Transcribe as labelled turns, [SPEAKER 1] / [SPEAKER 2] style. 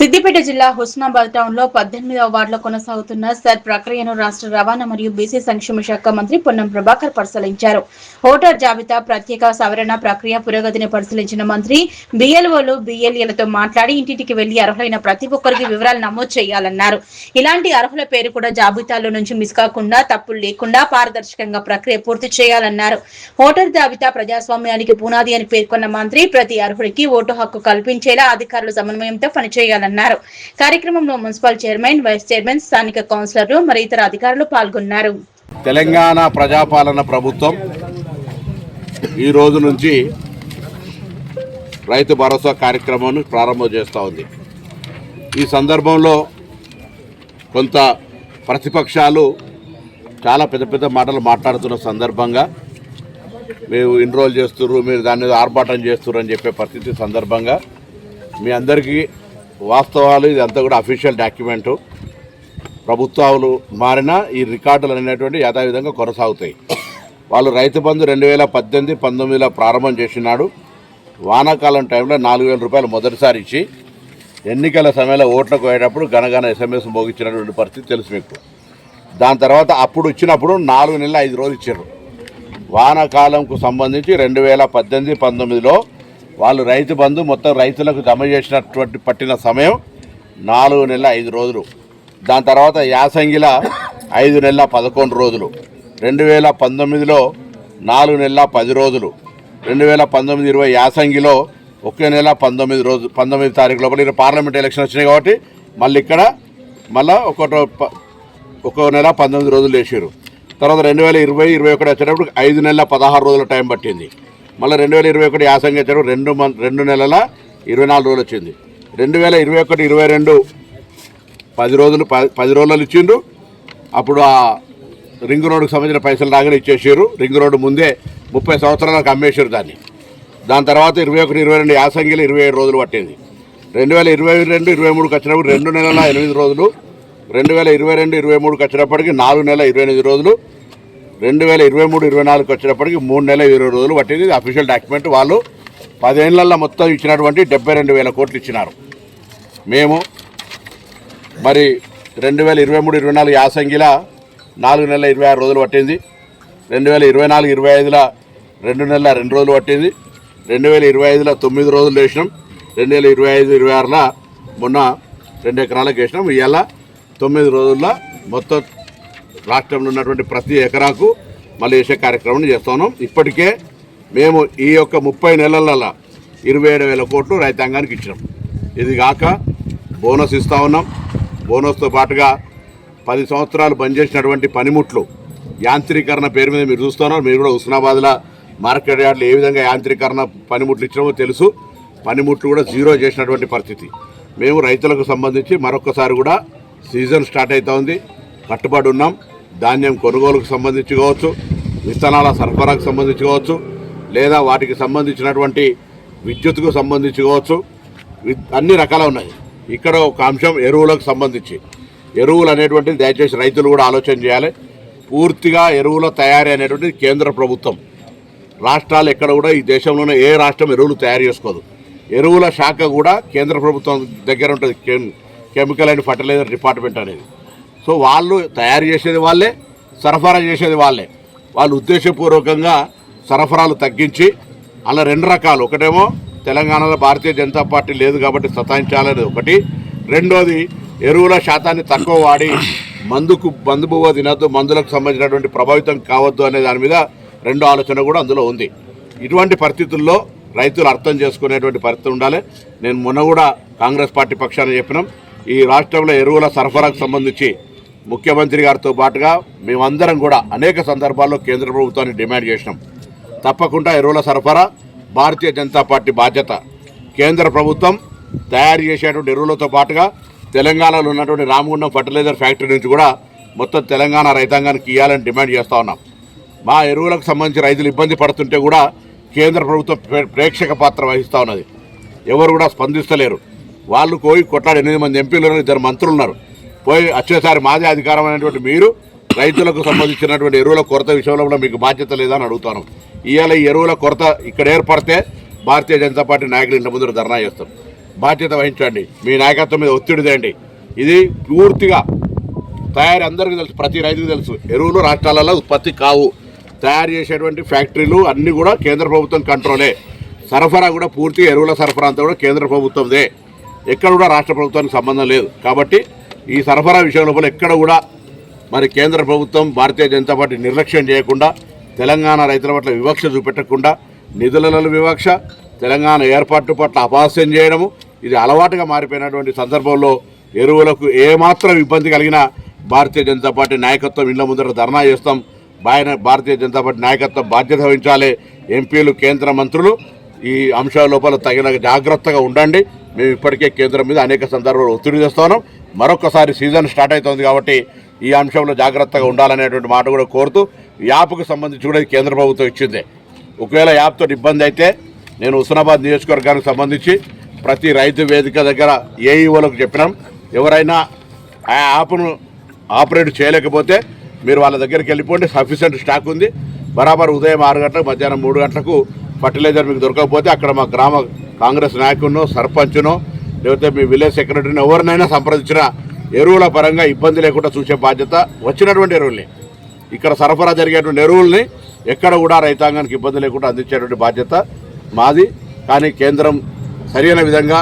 [SPEAKER 1] సిద్దిపేట జిల్లా హుస్నాబాద్ టౌన్ లో 18వ వార్డులో కొనసాగుతున్న సర్ ప్రక్రియను రాష్ట్ర రవాణా మరియు బీసీ సంక్షేమ శాఖ మంత్రి పొన్నం ప్రభాకర్ పరిశీలించారు. ఓటర్ జాబితా ప్రత్యేక సవరణ ప్రక్రియ పురోగతిని పరిశీలించిన మంత్రి బిఎల్ఓలు బిఎల్ఏలతో మాట్లాడి ఇంటింటికి వెళ్లి అర్హులైన ప్రతి ఒక్కరికి వివరాలు నమోదు చేయాలన్నారు. ఇలాంటి అర్హుల పేరు కూడా జాబితాలో నుంచి మిస్ కాకుండా తప్పులు లేకుండా పారదర్శకంగా ప్రక్రియ పూర్తి చేయాలన్నారు. ఓటర్ జాబితా ప్రజాస్వామ్యానికి పునాది అని పేర్కొన్న మంత్రి ప్రతి అర్హుడికి ఓటు హక్కు కల్పించేలా అధికారులు సమన్వయంతో పనిచేయాలన్నారు. కార్యక్రమంలో మున్సిపల్ చైర్మన్, వైస్ చైర్మన్, స్థానిక కౌన్సిలర్లు మరి ఇతర అధికారులు పాల్గొన్నారు.
[SPEAKER 2] తెలంగాణ ప్రజాపాలన ప్రభుత్వం ఈ రోజు నుంచి రైతు భరోసా కార్యక్రమాన్ని ప్రారంభం చేస్తూ ఉంది. ఈ సందర్భంలో కొంత ప్రతిపక్షాలు చాలా పెద్ద పెద్ద మాటలు మాట్లాడుతున్న సందర్భంగా మీరు ఎన్రోల్ చేస్తున్నారు, మీరు దాని మీద ఆర్భాటం చేస్తున్నారు అని చెప్పే పరిస్థితి సందర్భంగా మీ అందరికీ వాస్తవాలు ఇదంతా కూడా అఫీషియల్ డాక్యుమెంటు. ప్రభుత్వాలు మారినా ఈ రికార్డులు అనేటువంటి యథావిధంగా కొనసాగుతాయి. వాళ్ళు రైతు బంధు 2018-19లో ప్రారంభం చేసినాడు. వానాకాలం టైంలో 4,000 రూపాయలు మొదటిసారి ఇచ్చి ఎన్నికల సమయంలో ఓట్లకు పోయేటప్పుడు గనగన SMS మోగించినటువంటి పరిస్థితి తెలుసు మీకు. దాని తర్వాత అప్పుడు ఇచ్చినప్పుడు 4 నెలల 5 రోజులు ఇచ్చారు. వానాకాలంకు సంబంధించి 2018-19లో వాళ్ళు రైతు బంధు మొత్తం రైతులకు జమ చేసినటువంటి పట్టిన సమయం 4 నెలల 5 రోజులు. దాని తర్వాత యాసంగిల 5 నెలల 11 రోజులు, 2019లో 4 నెలల 10 రోజులు, 2019-20 యాసంగిలో 1 నెల 19 రోజులు, 19 తారీఖు లోపల పార్లమెంట్ ఎలక్షన్ వచ్చినాయి కాబట్టి మళ్ళీ ఇక్కడ మళ్ళీ 1 నెల 19 రోజులు వేసారు. తర్వాత 2020-21 వచ్చేటప్పుడు 5 నెలల 16 రోజుల టైం పట్టింది. మళ్ళీ 2021 యాసంగి వచ్చేటప్పుడు 2 నెలల 24 రోజులు వచ్చింది. 2021-22 10 రోజులు ఇచ్చిండ్రు. అప్పుడు ఆ రింగ్ రోడ్డుకు సంబంధించిన పైసలు రాగానే ఇచ్చేసారు. రింగ్ రోడ్డు ముందే 30 సంవత్సరాలకు అమ్మేశారు దాన్ని. దాని తర్వాత 21-22 యాసంగిలో 27 రోజులు పట్టింది. 2022-23 వచ్చినప్పుడు 2 నెలల 8 రోజులు, 2022-23 వచ్చినప్పటికీ 4 నెలల 28 రోజులు, 2023-24 వచ్చినప్పటికీ 3 నెలల 20 రోజులు పట్టింది. Official document. వాళ్ళు 10 ఏళ్లలో మొత్తం ఇచ్చినటువంటి 72,000 కోట్లు ఇచ్చినారు. మేము మరి 2023-24 యాసంగిల 4 నెలల 26 రోజులు పట్టింది. 2024-25లో 2 నెలల 2 రోజులు పట్టింది. 2025లో 9 రోజులు వేసినాం. 2025-26లో మొన్న 2 ఎకరాలకు వేసినాం. ఇవాళ 9 రోజుల్లో మొత్తం రాష్ట్రంలో ఉన్నటువంటి ప్రతి ఎకరాకు మళ్ళీ వేసే కార్యక్రమం చేస్తున్నాం. ఇప్పటికే మేము ఈ యొక్క 30 నెలలలో 27,000 కోట్లు రైతాంగానికి ఇచ్చినాం. ఇది కాక బోనస్ ఇస్తూ ఉన్నాం. బోనస్తో పాటుగా 10 సంవత్సరాలు బంద్ చేసినటువంటి పనిముట్లు యాంత్రీకరణ పేరు మీద మీరు చూస్తున్నారు. మీరు కూడా హుస్నాబాద్లో మార్కెట్ యార్డ్లో ఏ విధంగా యాంత్రీకరణ పనిముట్లు ఇచ్చినామో తెలుసు. పనిముట్లు కూడా జీరో చేసినటువంటి పరిస్థితి. మేము రైతులకు సంబంధించి మరొకసారి కూడా సీజన్ స్టార్ట్ అవుతూ ఉంది, కట్టుబడి ఉన్నాం. ధాన్యం కొనుగోలుకు సంబంధించి కావచ్చు, విత్తనాల సరఫరాకు సంబంధించి కావచ్చు, లేదా వాటికి సంబంధించినటువంటి విద్యుత్కు సంబంధించి కావచ్చు, అన్ని రకాలు ఉన్నాయి. ఇక్కడ ఒక అంశం ఎరువులకు సంబంధించి. ఎరువులు అనేటువంటిది దయచేసి రైతులు కూడా ఆలోచన చేయాలి. పూర్తిగా ఎరువుల తయారీ అనేటువంటిది కేంద్ర ప్రభుత్వం. రాష్ట్రాలు ఎక్కడ కూడా ఈ దేశంలోనే ఏ రాష్ట్రం ఎరువులు తయారు చేసుకోదు. ఎరువుల శాఖ కూడా కేంద్ర ప్రభుత్వం దగ్గర ఉంటుంది, కెమికల్ అండ్ ఫర్టిలైజర్ డిపార్ట్మెంట్ అనేది. సో వాళ్ళు తయారు చేసేది వాళ్ళే, సరఫరా చేసేది వాళ్ళే. వాళ్ళు ఉద్దేశపూర్వకంగా సరఫరాలు తగ్గించి అలా 2 రకాలు. ఒకటేమో తెలంగాణలో భారతీయ జనతా పార్టీ లేదు కాబట్టి సతాయించాలనేది ఒకటి. రెండోది ఎరువుల శాతాన్ని తక్కువ వాడి మందుబువ్వ తినద్దు, మందులకు సంబంధించినటువంటి ప్రభావితం కావద్దు అనే దాని మీద 2 ఆలోచన కూడా అందులో ఉంది. ఇటువంటి పరిస్థితుల్లో రైతులు అర్థం చేసుకునేటువంటి పరిస్థితి ఉండాలి. నేను మొన్న కూడా కాంగ్రెస్ పార్టీ పక్షాన చెప్పినాం, ఈ రాష్ట్రంలో ఎరువుల సరఫరాకు సంబంధించి ముఖ్యమంత్రి గారితో పాటుగా మేమందరం కూడా అనేక సందర్భాల్లో కేంద్ర ప్రభుత్వాన్ని డిమాండ్ చేసినాం. తప్పకుండా ఎరువుల సరఫరా భారతీయ జనతా పార్టీ బాధ్యత. కేంద్ర ప్రభుత్వం తయారు చేసేటువంటి ఎరువులతో పాటుగా తెలంగాణలో ఉన్నటువంటి రామగుండం ఫర్టిలైజర్ ఫ్యాక్టరీ నుంచి కూడా మొత్తం తెలంగాణ రైతాంగానికి ఇవ్వాలని డిమాండ్ చేస్తూ ఉన్నాం. మా ఎరువులకు సంబంధించి రైతులు ఇబ్బంది పడుతుంటే కూడా కేంద్ర ప్రభుత్వం ప్రేక్షక పాత్ర వహిస్తూ ఉన్నది. ఎవరు కూడా స్పందిస్తలేరు. వాళ్ళు పోయి కొట్లాడి 8 మంది ఎంపీలు ఉన్నారు, 2 మంత్రులు ఉన్నారు. పోయి వచ్చేసారి మాదే అధికారం అనేటువంటి మీరు రైతులకు సంబంధించినటువంటి ఎరువుల కొరత విషయంలో కూడా మీకు బాధ్యత లేదని అడుగుతాను. ఇవాళ ఈ ఎరువుల కొరత ఇక్కడ ఏర్పడితే భారతీయ జనతా పార్టీ నాయకులు ఇంటి ముందు ధర్నా చేస్తారు. బాధ్యత వహించండి, మీ నాయకత్వం మీద ఒత్తిడి తేండి. ఇది పూర్తిగా తయారీ అందరికీ తెలుసు, ప్రతి రైతుకు తెలుసు. ఎరువులు రాష్ట్రాలలో ఉత్పత్తి కావు, తయారు చేసేటువంటి ఫ్యాక్టరీలు అన్నీ కూడా కేంద్ర ప్రభుత్వం కంట్రోలే. సరఫరా కూడా పూర్తిగా ఎరువుల సరఫరా అంతా కూడా కేంద్ర ప్రభుత్వందే, ఎక్కడ కూడా రాష్ట్ర ప్రభుత్వానికి సంబంధం లేదు. కాబట్టి ఈ సరఫరా విషయం లోపల ఎక్కడ కూడా మరి కేంద్ర ప్రభుత్వం భారతీయ జనతా పార్టీ నిర్లక్ష్యం చేయకుండా, తెలంగాణ రైతుల పట్ల వివక్ష చూపెట్టకుండా, నిధులలో వివక్ష, తెలంగాణ ఏర్పాటు పట్ల అపహాస్యం చేయడము, ఇది అలవాటుగా మారిపోయినటువంటి సందర్భంలో ఎరువులకు ఏమాత్రం ఇబ్బంది కలిగినా భారతీయ జనతా పార్టీ నాయకత్వం ఇళ్ల ముందర ధర్నా చేస్తాం. భారతీయ జనతా పార్టీ నాయకత్వం బాధ్యత వహించాలి. ఎంపీలు, కేంద్ర మంత్రులు ఈ అంశాల లోపల తగిన జాగ్రత్తగా ఉండండి. మేము ఇప్పటికే కేంద్రం మీద అనేక సందర్భాలు ఒత్తిడి చేస్తున్నాం. మరొకసారి సీజన్ స్టార్ట్ అవుతుంది కాబట్టి ఈ అంశంలో జాగ్రత్తగా ఉండాలనేటువంటి మాట కూడా కోరుతూ, యాప్కు సంబంధించి కూడా కేంద్ర ప్రభుత్వం ఇచ్చిందే. ఒకవేళ యాప్తో ఇబ్బంది అయితే నేను హుస్నాబాద్ నియోజకవర్గానికి సంబంధించి ప్రతి రైతు వేదిక దగ్గర ఏఈఓలకు చెప్పినాం, ఎవరైనా ఆ యాప్ను ఆపరేట్ చేయలేకపోతే మీరు వాళ్ళ దగ్గరికి వెళ్ళిపోండి, సఫిషియెంట్ స్టాక్ ఉంది. బరాబర్ ఉదయం 6 గంటలకు, మధ్యాహ్నం 3 గంటలకు ఫర్టిలైజర్ మీకు దొరకకపోతే అక్కడ మా గ్రామ కాంగ్రెస్ నాయకుడినో, సర్పంచ్నో, లేకపోతే మీ విలేజ్ సెక్రటరీని ఎవరినైనా సంప్రదించిన ఎరువుల పరంగా ఇబ్బంది లేకుండా చూసే బాధ్యత, వచ్చినటువంటి ఎరువుల్ని, ఇక్కడ సరఫరా జరిగేటువంటి ఎరువుల్ని ఎక్కడ కూడా రైతాంగానికి ఇబ్బంది లేకుండా అందించేటువంటి బాధ్యత మాది. కానీ కేంద్రం సరైన విధంగా